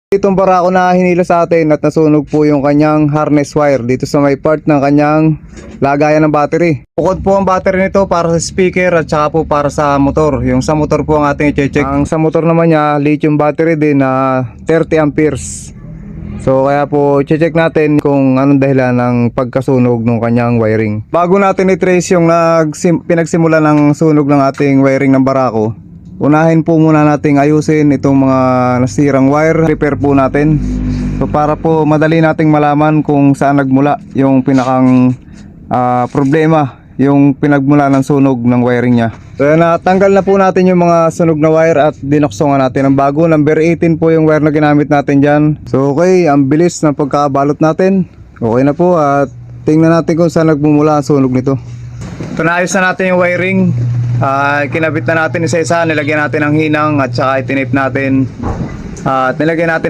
Itong barako na hinila sa atin at nasunog po yung kanyang harness wire dito sa may part ng kanyang lagayan ng battery. Bukod po ang battery nito para sa speaker at saka po para sa motor. Yung sa motor po ang ating i-check. Ang sa motor naman niya, lithium battery din na 30 amperes. So kaya po i-check natin kung anong dahilan ng pagkasunog ng kanyang wiring. Bago natin i-trace yung pinagsimula ng sunog ng ating wiring ng barako, unahin po muna nating ayusin itong mga nasirang wire. Repair po natin. So para po madali nating malaman kung saan nagmula yung pinakang problema, yung pinagmula ng sunog ng wiring niya. So natanggal na po natin yung mga sunog na wire at dinoksongan natin ang bago. Number 18 po yung wire na ginamit natin dyan. So okay, ang bilis ng pagkakabalot natin. Okay na po at tingnan natin kung saan nagmumula ang sunog nito. So naayos na natin yung wiring. Kinabit na natin isa-isa, nilagyan natin ng hinang at saka itinape natin at nilagyan natin